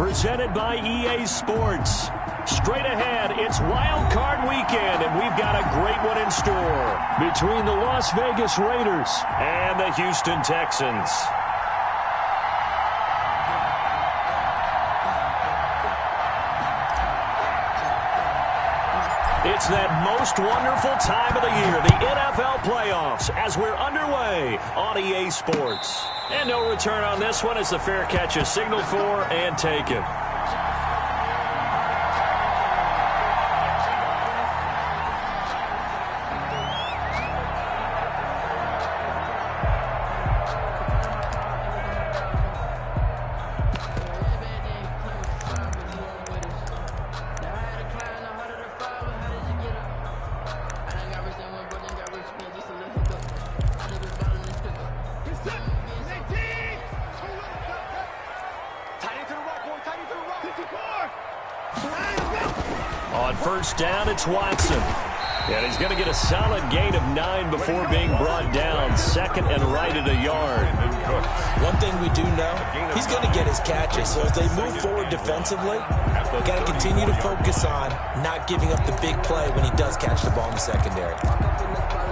presented by EA Sports. Straight ahead, it's Wild Card Weekend, and we've got a great one in store between the Las Vegas Raiders and the Houston Texans. It's that most wonderful time of the year, the NFL playoffs, as we're underway on EA Sports. And no return on this one as the fair catch is signaled for and taken. On first down, it's Watson. And he's going to get a solid gain of 9 before being brought down. Second and right at a yard. One thing we do know, he's going to get his catches. So as they move forward defensively, we've got to continue to focus on not giving up the big play when he does catch the ball in the secondary.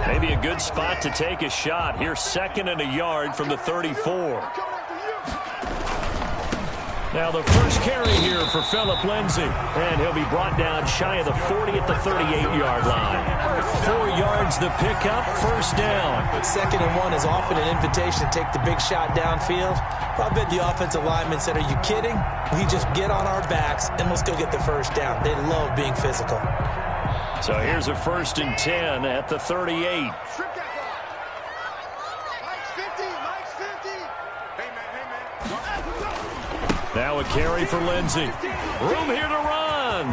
Maybe a good spot to take a shot. Here's second and a yard from the 34. Now the first carry here for Phillip Lindsay. And he'll be brought down shy of the 40 at the 38-yard line. 4 yards the pickup, first down. Second and 1 is often an invitation to take the big shot downfield. I bet the offensive lineman said, are you kidding? We just get on our backs and let's go get the first down. They love being physical. So here's a first and 10 at the 38. Now a carry for Lindsay. Room here to run.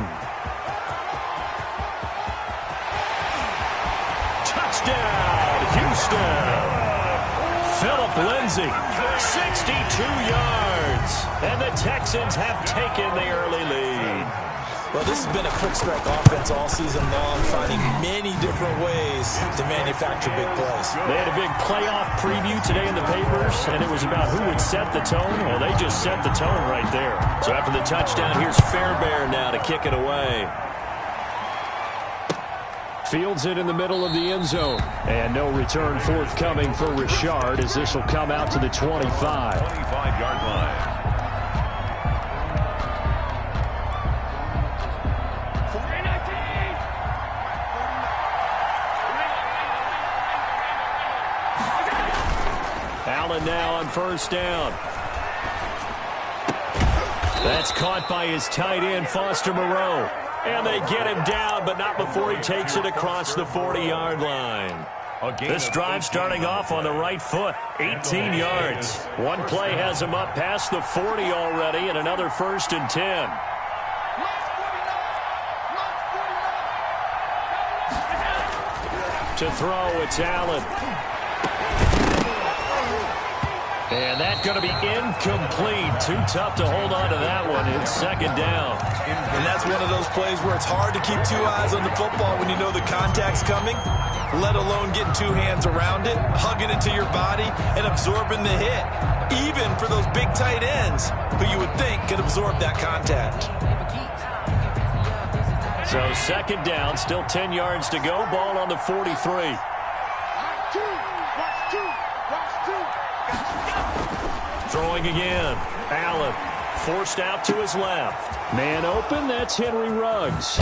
Touchdown, Houston. Phillip Lindsay, 62 yards. And the Texans have taken the early lead. Well, this has been a quick strike offense all season long, finding many different ways to manufacture big plays. They had a big playoff preview today in the papers, and it was about who would set the tone. Well, they just set the tone right there. So after the touchdown, here's Fairbairn now to kick it away. Fields it in the middle of the end zone. And no return forthcoming for Richard as this will come out to the 25. 25-yard line. Allen now on first down. That's caught by his tight end, Foster Moreau. And they get him down, but not before he takes it across the 40-yard line. This drive starting off on the right foot, 18 yards. One play has him up past the 40 already, and another first and 10. To throw, it's Allen. And that's going to be incomplete. Too tough to hold on to that one. It's second down. And that's one of those plays where it's hard to keep 2 eyes on the football when you know the contact's coming, let alone getting 2 hands around it, hugging it to your body, and absorbing the hit. Even for those big tight ends who you would think could absorb that contact. So second down, still 10 yards to go. Ball on the 43. Throwing again. Allen forced out to his left. Man open, that's Henry Ruggs.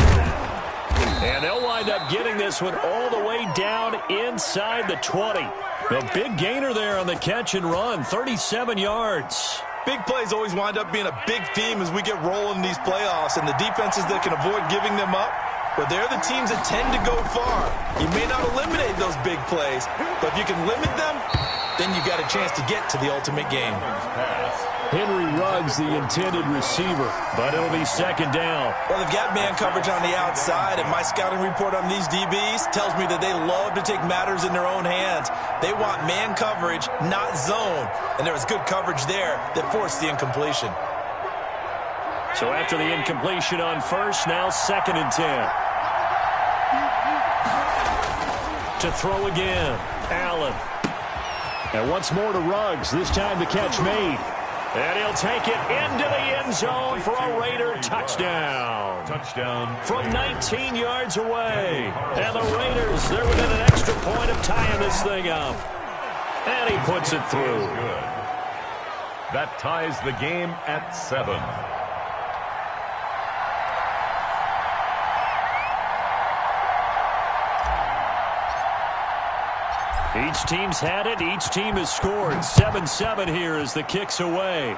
And they'll wind up getting this one all the way down inside the 20. A big gainer there on the catch and run, 37 yards. Big plays always wind up being a big theme as we get rolling these playoffs, and the defenses that can avoid giving them up, but they're the teams that tend to go far. You may not eliminate those big plays, but if you can limit them, then you got a chance to get to the ultimate game. Henry Ruggs, the intended receiver, but it'll be second down. Well, they've got man coverage on the outside, and my scouting report on these DBs tells me that they love to take matters in their own hands. They want man coverage, not zone, and there was good coverage there that forced the incompletion. So after the incompletion on first, now second and 10. To throw again, Allen. And once more to Ruggs, this time the catch made. And he'll take it into the end zone for a Raider touchdown. Touchdown. From 19 yards away. And the Raiders, they're within an extra point of tying this thing up. And he puts it through. Good. That ties the game at 7. Each team's had it. Each team has scored. 7-7 here as the kick's away.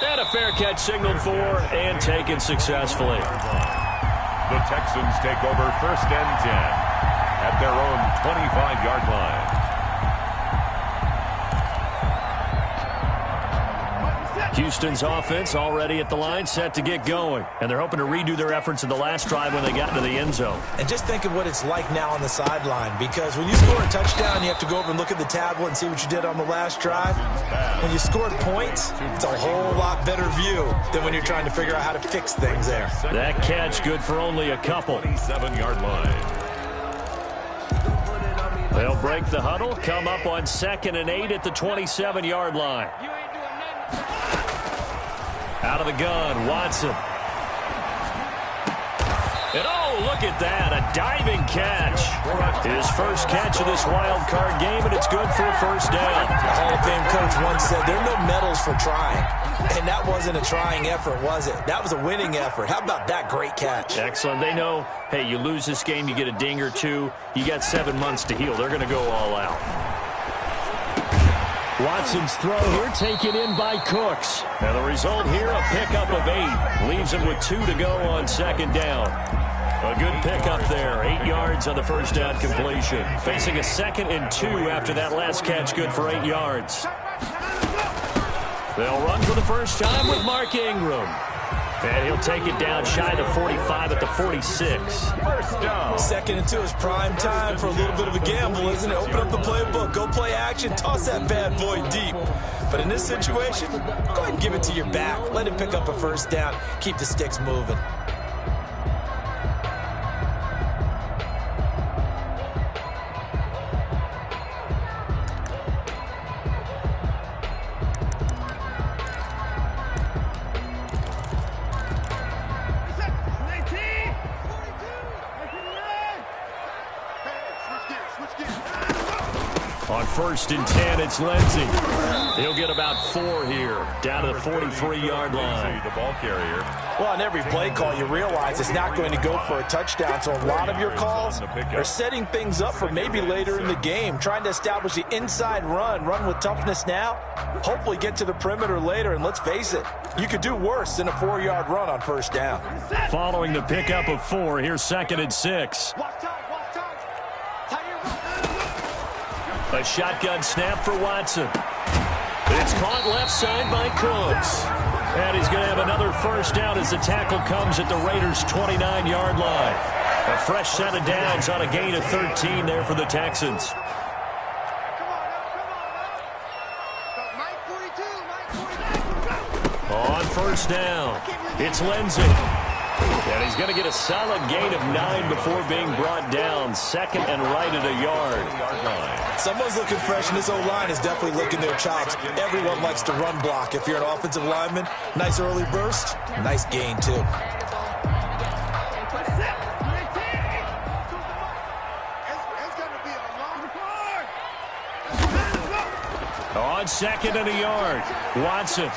And a fair catch signaled for and taken successfully. The Texans take over 1st and 10 at their own 25-yard line. Houston's offense already at the line, set to get going. And they're hoping to redo their efforts in the last drive when they got into the end zone. And just think of what it's like now on the sideline, because when you score a touchdown, you have to go over and look at the tablet and see what you did on the last drive. When you scored points, it's a whole lot better view than when you're trying to figure out how to fix things there. That catch good for only a couple. 27-yard line. They'll break the huddle, come up on 2nd and 8 at the 27-yard line. Out of the gun, Watson. And oh, look at that, a diving catch. His first catch of this wild card game, and it's good for a first down. The Hall of Fame coach once said there are no medals for trying. And that wasn't a trying effort, was it? That was a winning effort. How about that great catch? Excellent. They know, hey, you lose this game, you get a ding or two. You got 7 months to heal. They're going to go all out. Watson's throw here taken in by Cooks. And the result here, a pickup of 8. Leaves him with 2 to go on 2nd down. A good pickup there. 8 yards on the first down completion. Facing a 2nd and 2 after that last catch, good for 8 yards. They'll run for the first time with Mark Ingram. And he'll take it down shy of the 45 at the 46. First down. 2nd and 2 is prime time for a little bit of a gamble, isn't it? Open up the playbook, go play action, toss that bad boy deep. But in this situation, go ahead and give it to your back. Let him pick up a first down. Keep the sticks moving. On 1st and 10, it's Lindsey. He'll get about 4 here, down to the 43-yard line. The ball carrier. Well, on every play call, you realize it's not going to go for a touchdown. So a lot of your calls are setting things up for maybe later in the game, trying to establish the inside run with toughness now, hopefully get to the perimeter later. And let's face it, you could do worse than a 4-yard run on first down. Following the pickup of 4, here's 2nd and 6. A shotgun snap for Watson. It's caught left side by Cooks. And he's going to have another first down as the tackle comes at the Raiders' 29-yard line. A fresh set of downs on a gain of 13 there for the Texans. On first down, it's Lindsey. And he's going to get a solid gain of 9 before being brought down. 2nd and right at a yard. Someone's looking fresh, and this O-line is definitely licking their chops. Everyone likes to run block. If you're an offensive lineman, nice early burst, nice gain, too. On 2nd and a yard, Watson.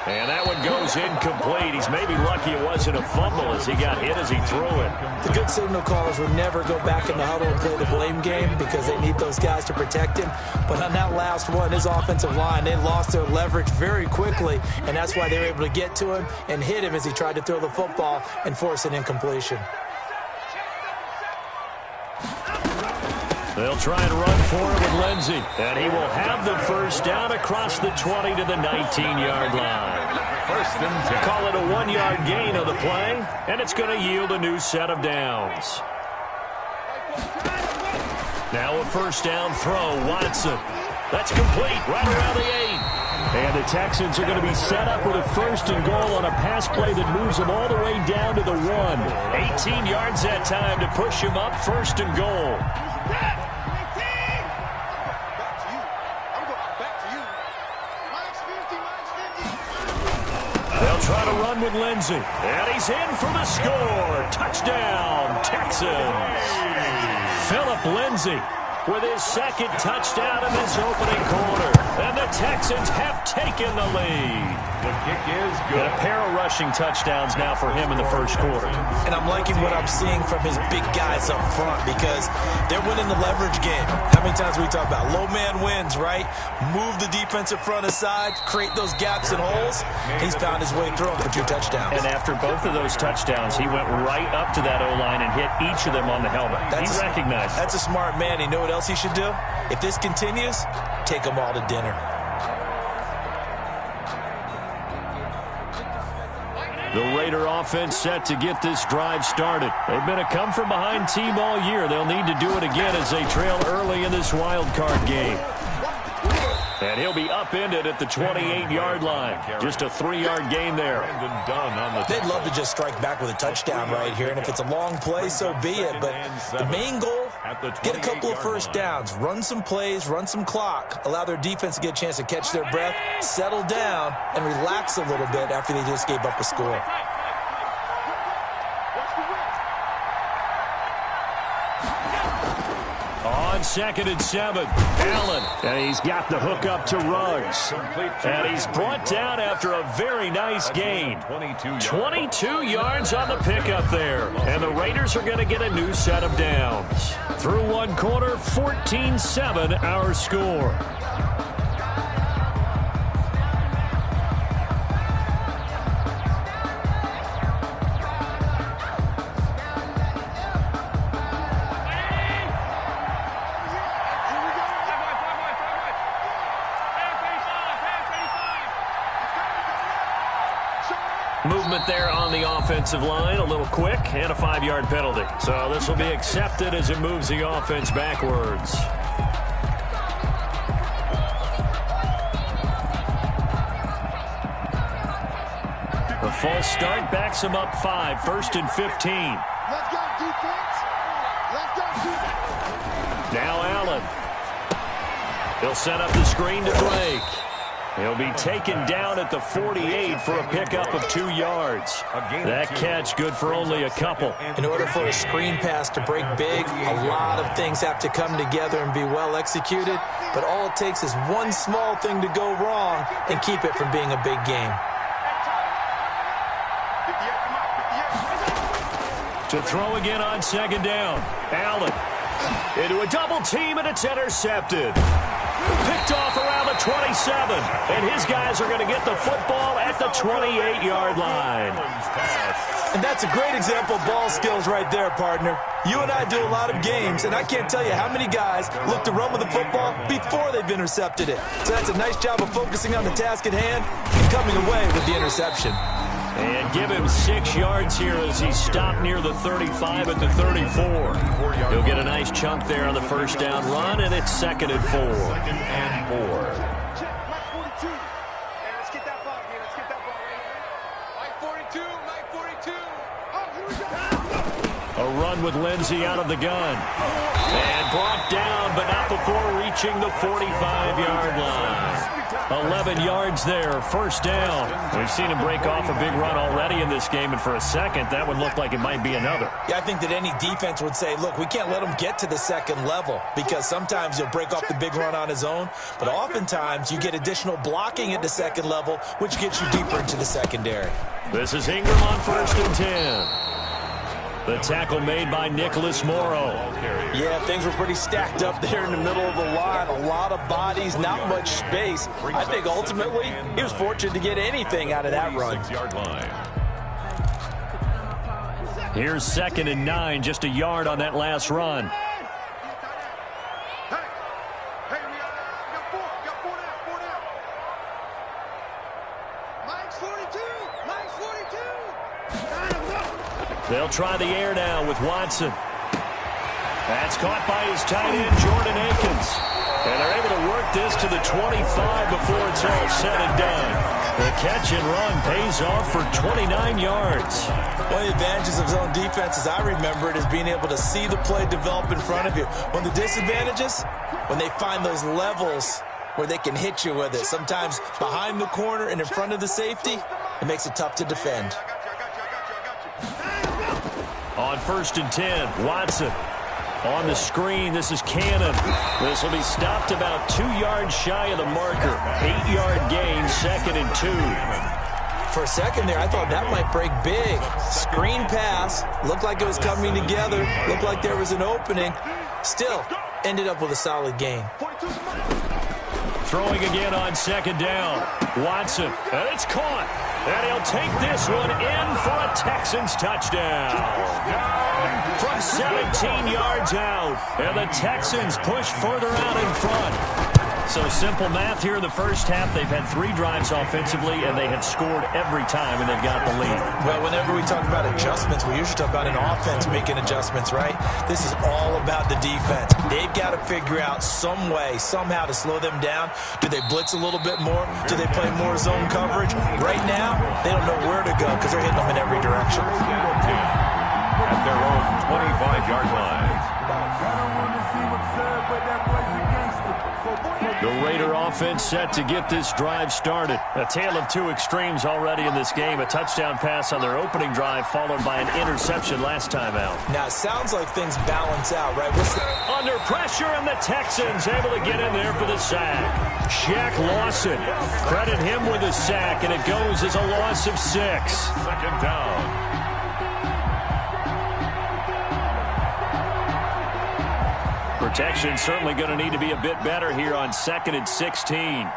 And that one goes incomplete. He's maybe lucky it wasn't a fumble as he got hit as he threw it. The good signal callers will never go back in the huddle and play the blame game because they need those guys to protect him. But on that last one, his offensive line, they lost their leverage very quickly, and that's why they were able to get to him and hit him as he tried to throw the football and force an incompletion. They'll try and run for it with Lindsey. And he will have the first down across the 20 to the 19-yard line. 1st and 10. Call it a 1-yard gain on the play, and it's going to yield a new set of downs. Now a first down throw, Watson. That's complete right around the 8. And the Texans are going to be set up with a 1st and goal on a pass play that moves them all the way down to the 1. 18 yards that time to push him up, 1st and goal. They'll try to run with Lindsey. And he's in for the score. Touchdown, Texans. Phillip Lindsay with his second touchdown in this opening quarter. And the Texans have taken the lead. The kick is good. And a pair of rushing touchdowns now for him in the first quarter. And I'm liking what I'm seeing from his big guys up front because they're winning the leverage game. How many times we talk about low man wins, right? Move the defensive front aside, create those gaps and holes. He's found his way through them for 2 touchdowns. And after both of those touchdowns, he went right up to that O-line and hit each of them on the helmet. He recognized it. That's a smart man. You know what else he should do? If this continues, take them all to dinner. The Raider offense set to get this drive started. They've been a come-from-behind team all year. They'll need to do it again as they trail early in this wild card game. And he'll be upended at the 28-yard line. Just a 3-yard gain there. They'd love to just strike back with a touchdown right here, and if it's a long play, so be it. But the main goal, get a couple of first downs, run some plays, run some clock, allow their defense to get a chance to catch their breath, settle down, and relax a little bit after they just gave up a score. On 2nd and 7, Allen. And he's got the hook up to Ruggs. And he's brought down after a very nice gain. 22 yards on the pickup there. And the Raiders are going to get a new set of downs. Through one quarter, 14-7 our score. Movement there on the offensive line, a little quick, and a 5-yard penalty. So this will be accepted as it moves the offense backwards. The false start backs him up 5, 1st and 15. Let's go, defense. Let's go, defense. Now Allen. He'll set up the screen to Blake. He'll be taken down at the 48 for a pickup of 2 yards. That catch good for only a couple. In order for a screen pass to break big, a lot of things have to come together and be well executed. But all it takes is one small thing to go wrong and keep it from being a big game. To throw again on 2nd down. Allen into a double team, and it's intercepted. Picked off around the 27, and his guys are going to get the football at the 28-yard line. And that's a great example of ball skills right there, partner. You and I do a lot of games, and I can't tell you how many guys look to run with the football before they've intercepted it. So that's a nice job of focusing on the task at hand and coming away with the interception. And give him 6 yards here as he stopped near the 35 at the 34. He'll get a nice chunk there on the first down run, and it's 2nd and 4. 2nd and 4. Let's get that ball here. Let's get that ball right here. Mike 42. Oh, here we go. A run with Lindsey out of the gun. And brought down, but not before reaching the 45-yard line. 11 yards there, first down. We've seen him break off a big run already in this game, and for a second, that would look like it might be another. Yeah, I think that any defense would say, look, we can't let him get to the second level because sometimes he'll break off the big run on his own, but oftentimes you get additional blocking at the second level, which gets you deeper into the secondary. This is Ingram on 1st and 10. The tackle made by Nicholas Morrow. Yeah, things were pretty stacked up there in the middle of the line. A lot of bodies, not much space. I think ultimately he was fortunate to get anything out of that run. 6-yard line. Here's 2nd and 9, just a yard on that last run. Hey, we got four down. Mike's 42. Mike's 42. They'll try the air now with Watson. That's caught by his tight end, Jordan Akins. And they're able to work this to the 25 before it's all said and done. The catch and run pays off for 29 yards. One of the advantages of zone defense, as I remember it, is being able to see the play develop in front of you. One of the disadvantages, when they find those levels where they can hit you with it, sometimes behind the corner and in front of the safety, It makes it tough to defend. On 1st and 10, Watson. On the screen, this is Cannon. This will be stopped about 2 yards shy of the marker. 8-yard gain, 2nd and 2. For a second there, I thought that might break big. Screen pass. Looked like it was coming together. Looked like there was an opening. Still, ended up with a solid gain. Throwing again on 2nd down. Watson, and it's caught. And he'll take this one in for a Texans touchdown. From 17 yards out. And the Texans push further out in front. So simple math here in the first half. They've had 3 drives offensively, and they have scored every time, and they've got the lead. Well, whenever we talk about adjustments, we usually talk about an offense making adjustments, right? This is all about the defense. They've got to figure out some way, somehow to slow them down. Do they blitz a little bit more? Do they play more zone coverage? Right now, they don't know where to go because they're hitting them in every direction. At their own 25-yard line. The Raider offense set to get this drive started. A tale of 2 extremes already in this game. A touchdown pass on their opening drive followed by an interception last time out. Now, it sounds like things balance out, right? Under pressure, and the Texans able to get in there for the sack. Shaq Lawson, credit him with a sack, and it goes as a loss of 6. 2nd down. Protection certainly going to need to be a bit better here on 2nd and 16.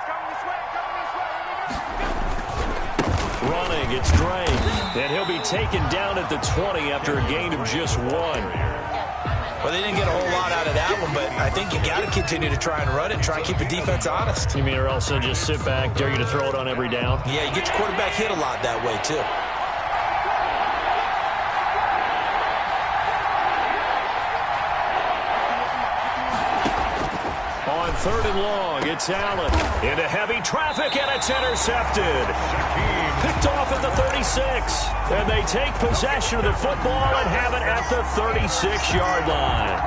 Running, it's Dre. And he'll be taken down at the 20 after a gain of just 1. Well, they didn't get a whole lot out of that one, but I think you got to continue to try and run it and try and keep the defense honest. You mean or else they'll just sit back, dare you to throw it on every down? Yeah, you get your quarterback hit a lot that way, too. On 3rd and long, it's Allen. Into heavy traffic, and it's intercepted. Picked off at the 36. And they take possession of the football and have it at the 36-yard line.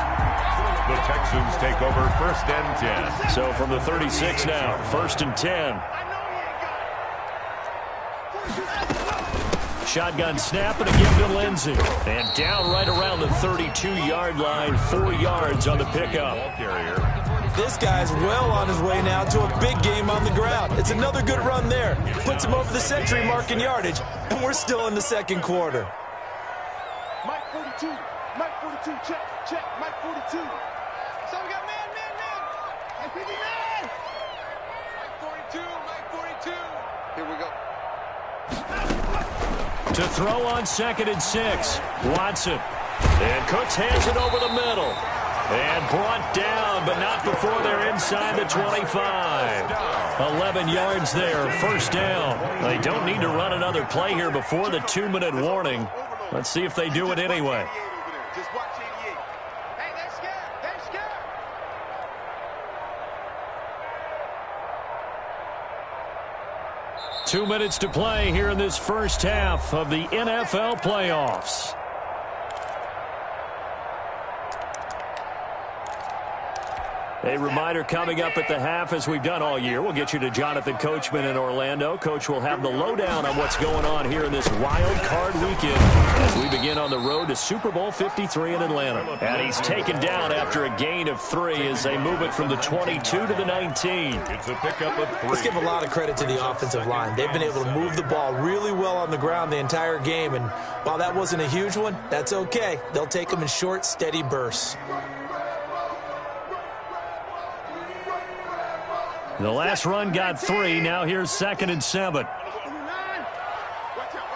The Texans take over 1st and 10. So from the 36 now, 1st and 10. Shotgun snap and a give to Lindsey. And down right around the 32-yard line, 4 yards on the pickup. This guy's well on his way now to a big game on the ground. It's another good run there. Puts him over the century mark in yardage, and we're still in the 2nd quarter. Mike 42, Mike 42, check, Mike 42. So we got man. Mike 59. Mike 42. Here we go. To throw on 2nd and 6. Watson. And Cooks hands it over the middle. And brought down, but not before they're inside the 25. 11 yards there, 1st down. They don't need to run another play here before the 2-minute warning. Let's see if they do it anyway. Just watch 88. Hey, they're scared. 2 minutes to play here in this first half of the NFL playoffs. A reminder coming up at the half, as we've done all year. We'll get you to Jonathan Coachman in Orlando. Coach will have the lowdown on what's going on here in this wild card weekend as we begin on the road to Super Bowl 53 in Atlanta. And he's taken down after a gain of 3 as they move it from the 22 to the 19. It's a pickup of 3. Let's give a lot of credit to the offensive line. They've been able to move the ball really well on the ground the entire game. And while that wasn't a huge one, that's okay. They'll take them in short, steady bursts. The last run got 3. Now here's 2nd and 7. Watch out.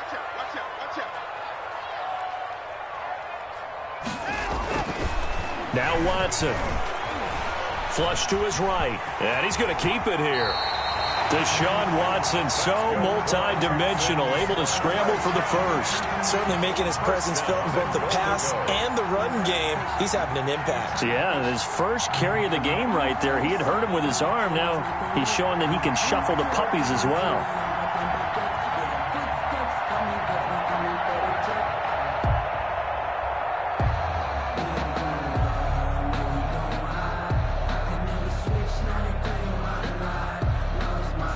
Now Watson. Flush to his right. And he's going to keep it here. Deshaun Watson, so multi-dimensional, able to scramble for the first. Certainly making his presence felt in both the pass and the run game. He's having an impact. Yeah, his first carry of the game right there. He had hurt him with his arm. Now he's showing that he can shuffle the puppies as well.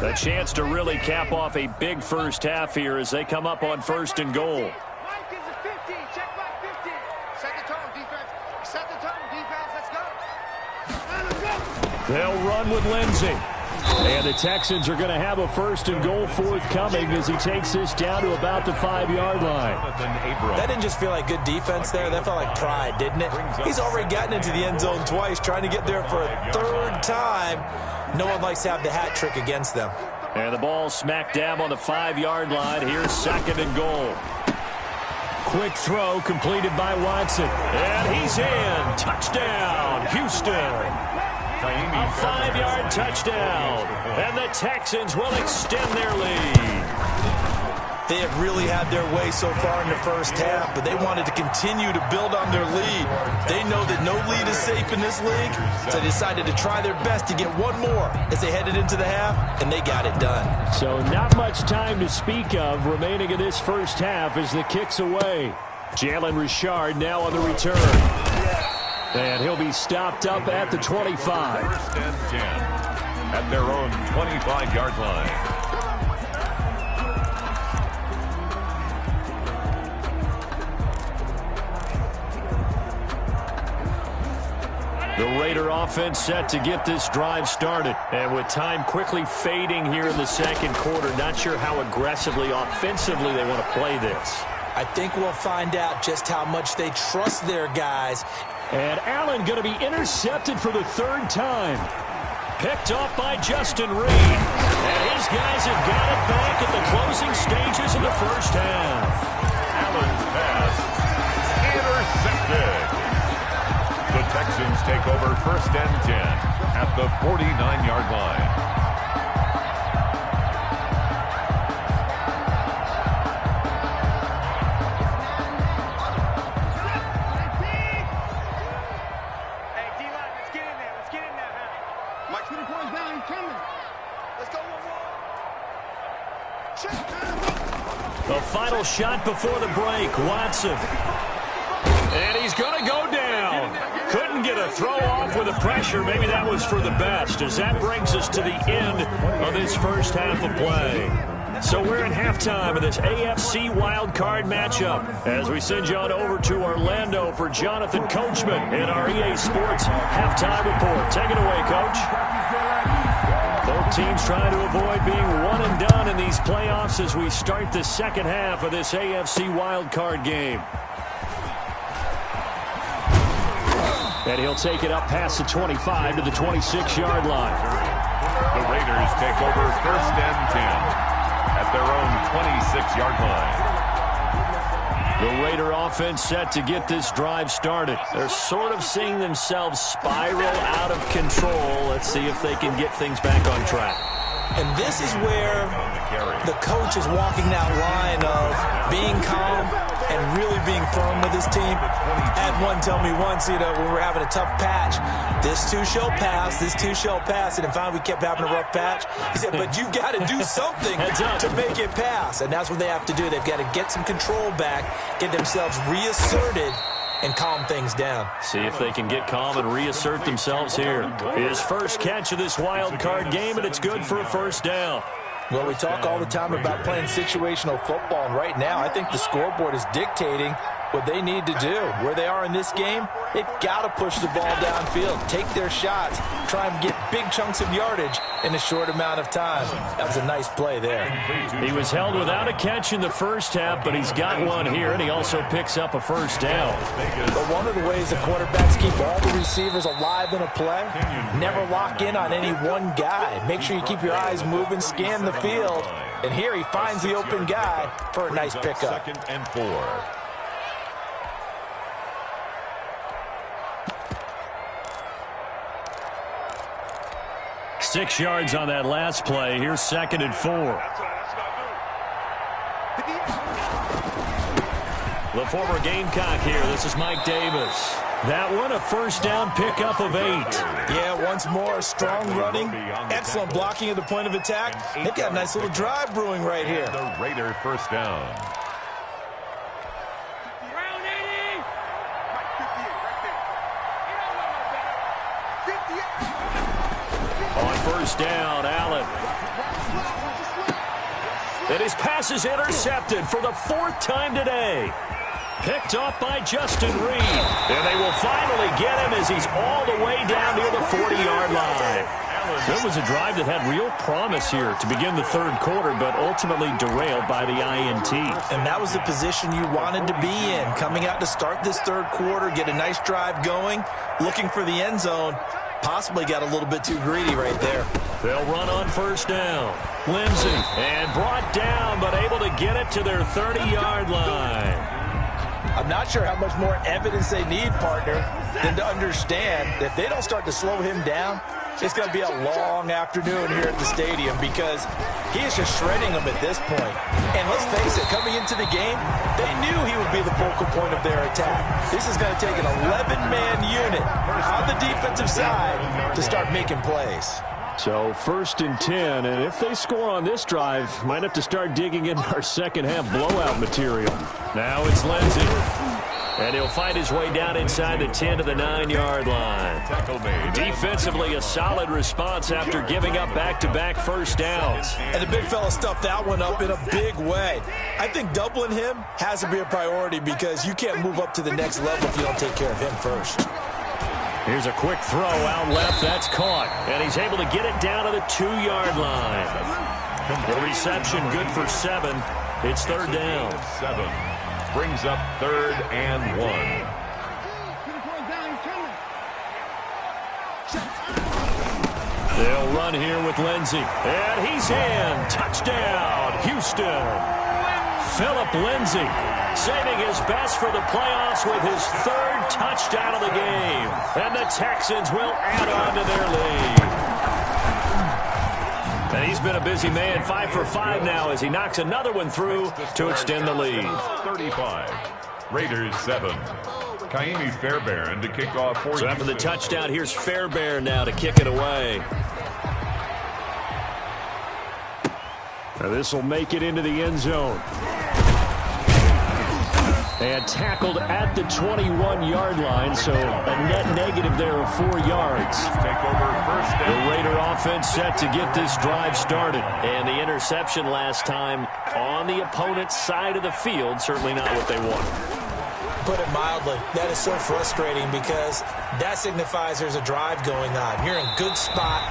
A chance to really cap off a big first half here as they come up on 1st and goal. Mike is a 50. Check Mike 50. Set the tone, defense. Set the tone, defense. Let's go. They'll run with Lindsey. And the Texans are going to have a 1st and goal forthcoming as he takes this down to about the 5-yard line. That didn't just feel like good defense there. That felt like pride, didn't it? He's already gotten into the end zone twice, trying to get there for a 3rd time. No one likes to have the hat trick against them. And the ball smack dab on the 5-yard line. Here's 2nd and goal. Quick throw completed by Watson. And he's in. Touchdown, Houston. A 5-yard touchdown. And the Texans will extend their lead. They have really had their way so far in the first half, but they wanted to continue to build on their lead. They know that no lead is safe in this league, so they decided to try their best to get one more as they headed into the half, and they got it done. So not much time to speak of remaining in this first half as the kick's away. Jalen Richard now on the return. And he'll be stopped up at the 25. 1st and 10 at their own 25-yard line. The Raider offense set to get this drive started. And with time quickly fading here in the 2nd quarter, not sure how aggressively, offensively they want to play this. I think we'll find out just how much they trust their guys. And Allen going to be intercepted for the 3rd time. Picked off by Justin Reed. And his guys have got it back at the closing stages of the first half. Allen's pass intercepted. The Texans take over 1st and 10 at the 49-yard line. The final shot before the break, Watson. And he's going to go down. Couldn't get a throw off with the pressure. Maybe that was for the best, as that brings us to the end of this first half of play. So we're in halftime of this AFC wildcard matchup as we send you on over to Orlando for Jonathan Coachman in our EA Sports halftime report. Take it away, Coach. Both teams trying to avoid being one and done in these playoffs as we start the 2nd half of this AFC wildcard game. And he'll take it up past the 25 to the 26-yard line. The Raiders take over 1st and 10 at their own 26-yard line. The Raider offense set to get this drive started. They're sort of seeing themselves spiral out of control. Let's see if they can get things back on track. And this is where the coach is walking that line of being calm and really being firm with his team. Had one tell me once, when we were having a tough patch, this too shall pass, this too shall pass. And finally we kept having a rough patch. He said, but you've got to do something to make it pass. And that's what they have to do. They've got to get some control back, get themselves reasserted, and calm things down. See if they can get calm and reassert themselves here. His first catch of this wild card game, and it's good for a 1st down. Well, we talk all the time about playing situational football, and right now I think the scoreboard is dictating what they need to do. Where they are in this game, they've got to push the ball downfield, take their shots, try and get big chunks of yardage in a short amount of time. That was a nice play there. He was held without a catch in the first half, but he's got one here, and he also picks up a 1st down. But one of the ways the quarterbacks keep all the receivers alive in a play, never lock in on any one guy. Make sure you keep your eyes moving, scan the field, and here he finds the open guy for a nice pickup. 2nd and 4. Six yards on that last play. Here's 2nd and 4. The former Gamecock here. This is Mike Davis. That one, a 1st down pickup of 8. Yeah, once more, strong running, excellent blocking at the point of attack. They've got a nice little drive brewing right here. The Raider 1st down. first down. Allen. And his pass is intercepted for the 4th time today. Picked off by Justin Reed. And they will finally get him as he's all the way down near the 40-yard line. It was a drive that had real promise here to begin the 3rd quarter, but ultimately derailed by the INT. And that was the position you wanted to be in, coming out to start this 3rd quarter, get a nice drive going, looking for the end zone. Possibly got a little bit too greedy right there. They'll run on first down. Lindsey, and brought down, but able to get it to their 30-yard line. I'm not sure how much more evidence they need, partner, than to understand that if they don't start to slow him down, it's going to be a long afternoon here at the stadium because he is just shredding them at this point. And let's face it, coming into the game, they knew he would be the focal point of their attack. This is going to take an 11-man unit on the defensive side to start making plays. So 1st and 10, and if they score on this drive, might have to start digging into our second-half blowout material. Now it's Lindsey, and he'll find his way down inside the 10 to the 9-yard line. Defensively, a solid response after giving up back-to-back first downs. And the big fella stuffed that one up in a big way. I think doubling him has to be a priority because you can't move up to the next level if you don't take care of him first. Here's a quick throw out left. That's caught. And he's able to get it down to the 2-yard line. The reception good for 7. It's 3rd down. 7 brings up 3rd and 1. They'll run here with Lindsey. And he's in. Touchdown, Houston. Philip Lindsey saving his best for the playoffs with his 3rd touchdown of the game. And the Texans will add on to their lead. And he's been a busy man, 5 for 5 now as he knocks another one through to extend the lead. 35. Raiders 7. Kaimi Fairbairn to kick off for So after the touchdown, here's Fairbairn now to kick it away. Now this will make it into the end zone. And tackled at the 21-yard line, so a net negative there of 4 yards. Take over first down. The Raider offense set to get this drive started. And the interception last time on the opponent's side of the field, certainly not what they wanted. Put it mildly, that is so frustrating because that signifies there's a drive going on. You're in a good spot,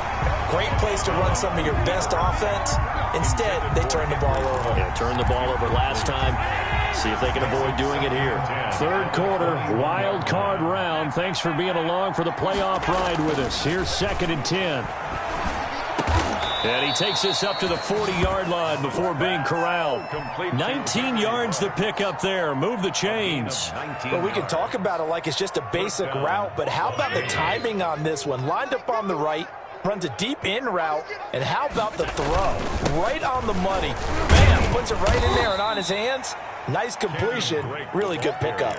great place to run some of your best offense. Instead, they turn the ball over. Yeah, turned the ball over last time. See if they can avoid doing it here. 3rd quarter, wild card round. Thanks for being along for the playoff ride with us. Here's 2nd and 10. And he takes this up to the 40-yard line before being corralled. 19 yards to pick up there. Move the chains. Well, we can talk about it like it's just a basic route, but how about the timing on this one? Lined up on the right, runs a deep in route, and how about the throw? Right on the money. Bam, puts it right in there and on his hands. Nice completion. Really good pickup.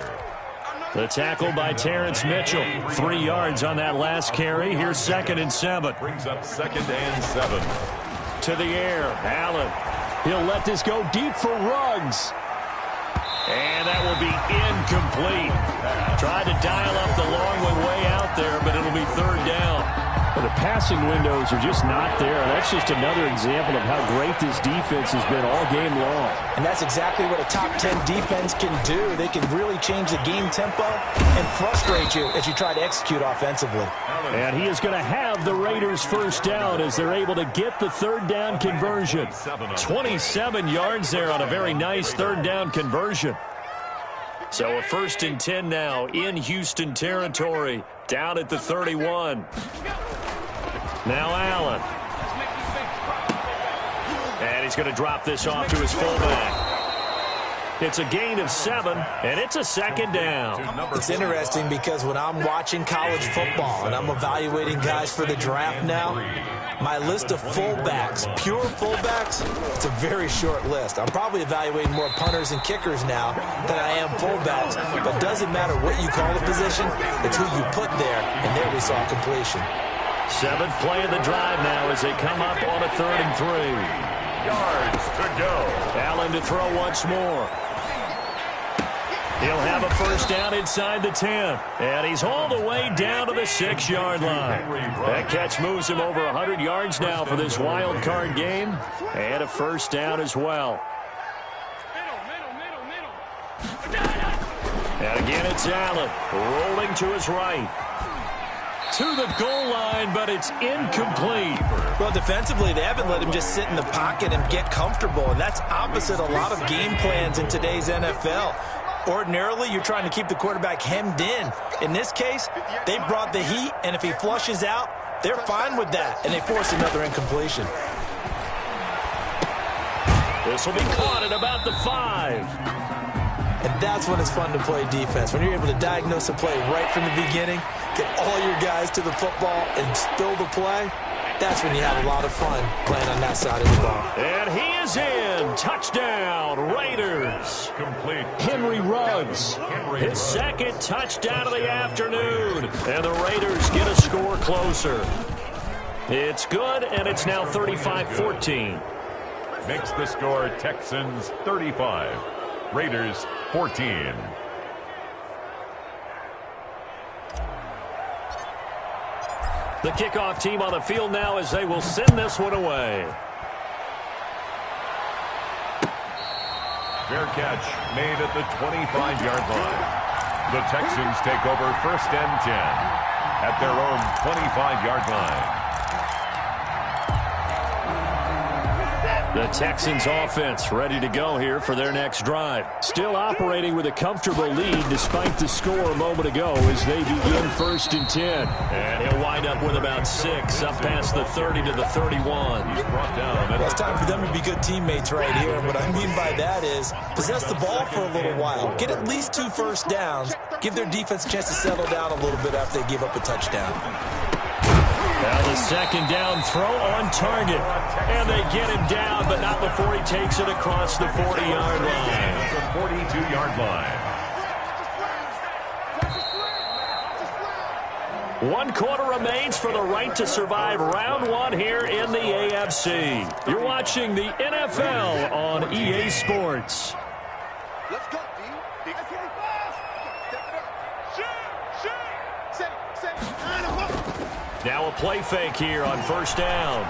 The tackle by Terrence Mitchell. 3 yards on that last carry. Here's 2nd and 7. Brings up 2nd and 7. To the air. Allen. He'll let this go deep for Ruggs. And that will be incomplete. Tried to dial up the long one way out there, but it'll be 3rd down. Well, the passing windows are just not there. That's just another example of how great this defense has been all game long. And that's exactly what a top 10 defense can do. They can really change the game tempo and frustrate you as you try to execute offensively. And he is going to have the Raiders first down as they're able to get the 3rd down conversion. 27 yards there on a very nice 3rd down conversion. So a 1st and 10 now in Houston territory, down at the 31. Now Allen. And he's going to drop this off to his fullback. It's a gain of 7, and it's a 2nd down. It's interesting because when I'm watching college football and I'm evaluating guys for the draft now, my list of fullbacks, pure fullbacks, it's a very short list. I'm probably evaluating more punters and kickers now than I am fullbacks. But it doesn't matter what you call the position, it's who you put there, and there we saw completion. 7th play of the drive now as they come up on a 3rd and 3. Yards to go. Allen to throw once more. He'll have a first down inside the 10. And he's all the way down to the 6-yard line. That catch moves him over 100 yards now for this wild card game. And a first down as well. And again, it's Allen rolling to his right. To the goal line, but it's incomplete. Well, defensively, they haven't let him just sit in the pocket and get comfortable, and that's opposite a lot of game plans in today's NFL. Ordinarily, you're trying to keep the quarterback hemmed in. In this case, they brought the heat, and if he flushes out, they're fine with that, and they force another incompletion. This will be caught at about the 5. And that's when it's fun to play defense. When you're able to diagnose a play right from the beginning, get all your guys to the football and spill the play, that's when you have a lot of fun playing on that side of the ball. And he is in. Touchdown, Raiders. Complete. Henry Ruggs. His second touchdown of the afternoon. And the Raiders get a score closer. It's good, and it's now 35-14. Makes the score Texans 35. Raiders 14. The kickoff team on the field now as they will send this one away. Fair catch made at the 25-yard line. The Texans take over first and 10 at their own 25-yard line. The Texans offense ready to go here for their next drive. Still operating with a comfortable lead despite the score a moment ago as they begin first and 10. And he'll wind up with about 6 up past the 30 to the 31. He's brought down. Well, it's time for them to be good teammates right here. And what I mean by that is possess the ball for a little while. Get at least 2 first downs. Give their defense a chance to settle down a little bit after they give up a touchdown. Now the second down throw on target. And they get him down, but not before he takes it across the 40-yard line. The 42-yard line. 1 quarter remains for the right to survive round 1 here in the AFC. You're watching the NFL on EA Sports. Let's go, D. Now a play fake here on first down.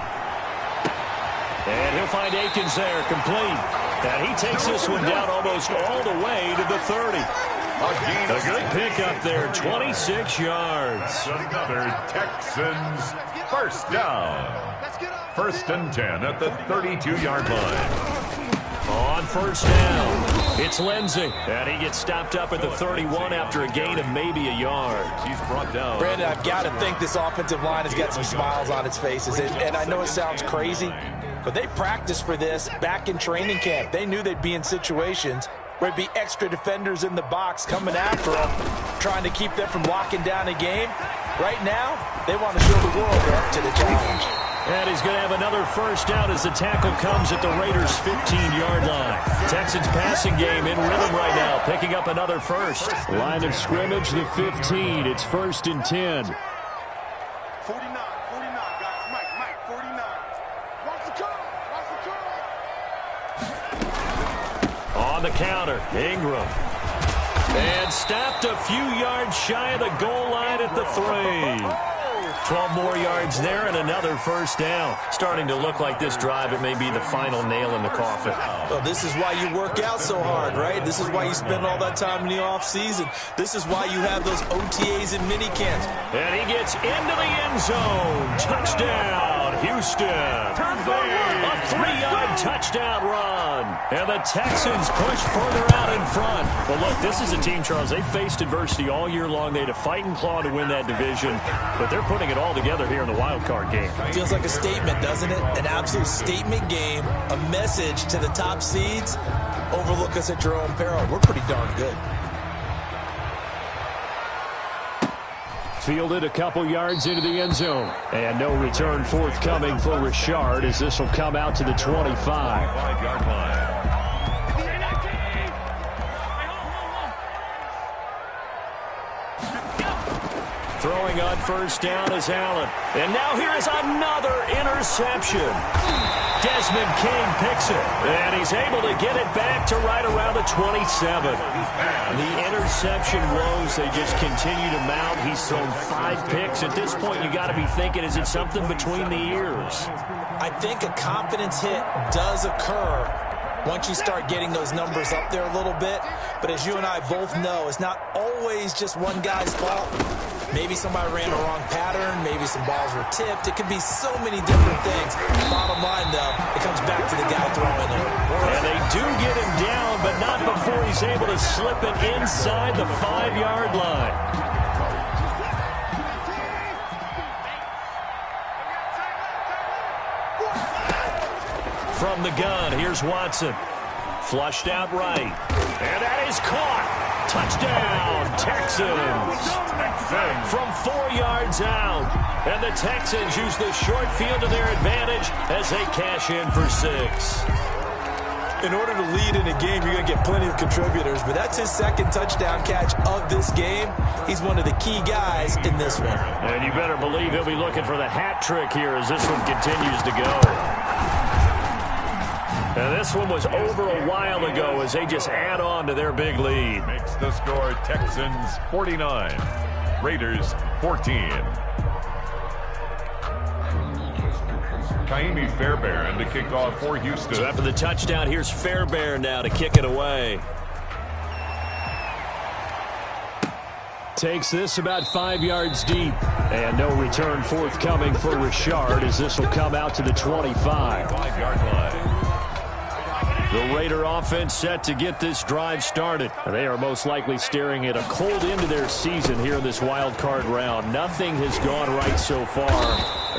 And he'll find Akins there, complete. And he takes this one down almost all the way to the 30. A good pickup there, 26 yards. Another Texans first down. First and 10 at the 32-yard line. On first down, it's Lindsey. And he gets stopped up at the 31 after a gain of maybe a yard. He's brought down. Brandon, I've got to think this offensive line has got some smiles on its faces. And I know it sounds crazy, but they practiced for this back in training camp. They knew they'd be in situations where there'd be extra defenders in the box coming after them, trying to keep them from locking down a game. Right now, they want to show the world they're up to the challenge. And he's going to have another first down as the tackle comes at the Raiders' 15-yard line. Texans passing game in rhythm right now, picking up another first. Line of scrimmage, the 15. It's first and 10. 49, guys. Mike, 49. Watch the curl. On the counter, Ingram. And stopped a few yards shy of the goal line at the 3. 12 more yards there and another first down. Starting to look like this drive, it may be the final nail in the coffin. Well, this is why you work out so hard, right? This is why you spend all that time in the offseason. This is why you have those OTAs and minicamps. And he gets into the end zone. Touchdown, Houston. A 3-yard touchdown run. And the Texans push further out in front. But look, this is a team, Charles, they faced adversity all year long. They had to fight and claw to win that division. But they're putting it all together here in the wild card game. Feels like a statement, doesn't it? An absolute statement game, a message to the top seeds. Overlook us at your own peril. We're pretty darn good. Fielded a couple yards into the end zone. And no return forthcoming for Richard as this will come out to the 25. 5-yard line. Throwing on first down is Allen. And now here is another interception. Desmond King picks it, and he's able to get it back to right around the 27. The interception woes, they just continue to mount. He's thrown 5 picks. At this point, you got to be thinking, is it something between the ears? I think a confidence hit does occur once you start getting those numbers up there a little bit. But as you and I both know, it's not always just one guy's fault. Maybe somebody ran a wrong pattern. Maybe some balls were tipped. It could be so many different things. Bottom line, though, it comes back to the guy throwing it. And they do get him down, but not before he's able to slip it inside the 5-yard line. From the gun, here's Watson. Flushed out right. And that is caught. Touchdown, Texans. From 4 yards out. And the Texans use the short field to their advantage as they cash in for 6. In order to lead in a game, you're going to get plenty of contributors, but that's his second touchdown catch of this game. He's one of the key guys in this one. And you better believe he'll be looking for the hat trick here as this one continues to go. And this one was over a while ago as they just add on to their big lead. Makes the score Texans 49, Raiders 14. Kaimi Fairbairn to kick off for Houston. So after the touchdown, here's Fairbairn now to kick it away. Takes this about 5 yards deep. And no return forthcoming for Richard as this will come out to the 25. 5-yard line. The Raider offense set to get this drive started. They are most likely staring at a cold end to their season here in this wild card round. Nothing has gone right so far,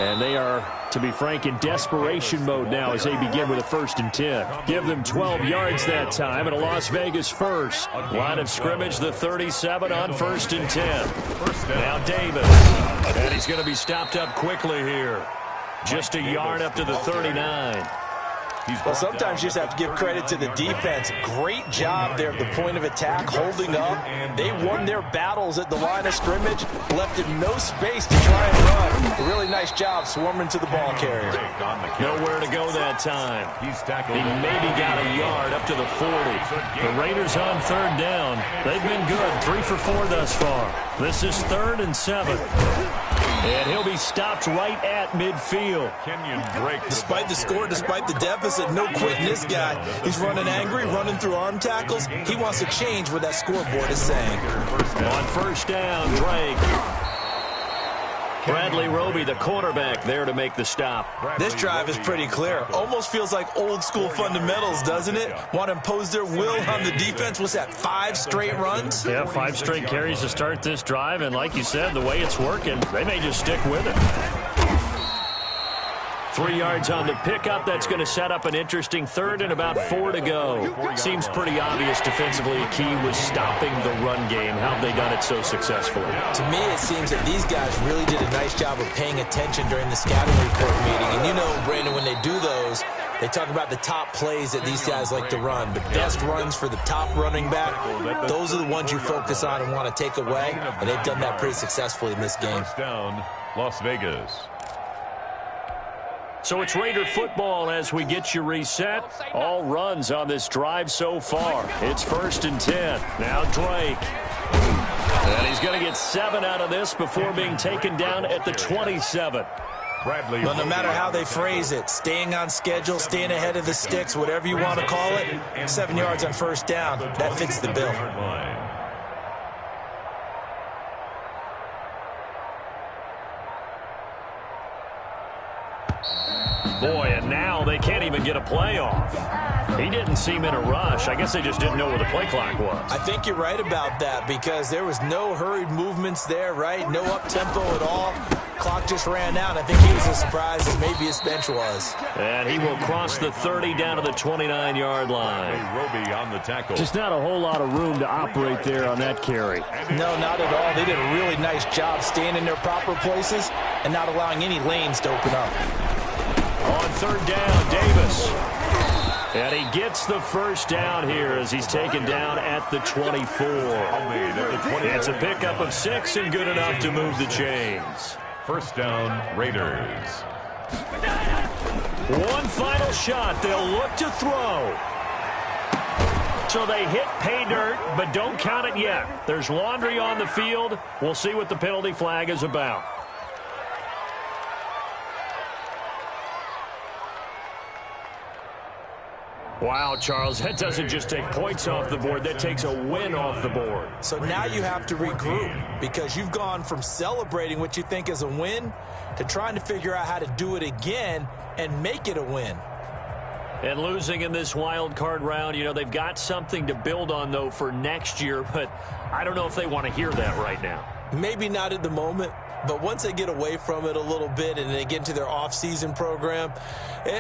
and they are, to be frank, in desperation mode now as they begin with a 1st and 10. Give them 12 yards that time and a Las Vegas first. Line of scrimmage, the 37 on 1st and 10. Now Davis, and he's going to be stopped up quickly here. Just a yard up to the 39. Well, sometimes you just have to give credit to the defense. Great job there at the point of attack, holding up. They won their battles at the line of scrimmage, left him no space to try and run. A really nice job swarming to the ball carrier. Nowhere to go that time. He maybe got a yard up to the 40. The Raiders on 3rd down. They've been good, 3 for 4 thus far. This is 3rd and 7. And he'll be stopped right at midfield. Despite the score, despite the deficit, no quitting this guy. He's running angry, running through arm tackles. He wants to change what that scoreboard is saying. On 1st down, Drake. Bradley Roby, the quarterback, there to make the stop. This drive is pretty clear. Almost feels like old school fundamentals, doesn't it? Want to impose their will on the defense. What's that, 5 straight runs? Yeah, 5 straight carries to start this drive. And like you said, the way it's working, they may just stick with it. 3 yards on the pickup. That's going to set up an interesting 3rd and about 4 to go. Seems pretty obvious defensively a key was stopping the run game. How have they done it so successfully? To me, it seems that these guys really did a nice job of paying attention during the scouting report meeting. And you know, Brandon, when they do those, they talk about the top plays that these guys like to run. The best runs for the top running back, those are the ones you focus on and want to take away. And they've done that pretty successfully in this game. First down, Las Vegas. So it's Raider football as we get you reset. All runs on this drive so far. It's 1st and 10. Now Drake. And he's going to get 7 out of this before being taken down at the 27. Bradley. Well, no matter how they phrase it, staying on schedule, staying ahead of the sticks, whatever you want to call it, 7 yards on 1st down, that fits the bill. Boy, and now they can't even get a play off. He didn't seem in a rush. I guess they just didn't know where the play clock was. I think you're right about that because there was no hurried movements there, right? No up-tempo at all. Clock just ran out. I think he was as surprised as maybe his bench was. And he will cross the 30 down to the 29-yard line. Roby on the tackle. Just not a whole lot of room to operate there on that carry. No, not at all. They did a really nice job staying in their proper places and not allowing any lanes to open up. On 3rd down, Davis. And he gets the 1st down here as he's taken down at the 24. It's a pickup of 6 and good enough to move the chains. 1st down, Raiders. One final shot. They'll look to throw. So they hit pay dirt, but don't count it yet. There's laundry on the field. We'll see what the penalty flag is about. Wow, Charles, that doesn't just take points off the board. That takes a win off the board. So now you have to regroup because you've gone from celebrating what you think is a win to trying to figure out how to do it again and make it a win. And losing in this wild card round, you know, they've got something to build on, though, for next year. But I don't know if they want to hear that right now. Maybe not at the moment, but once they get away from it a little bit and they get into their off-season program,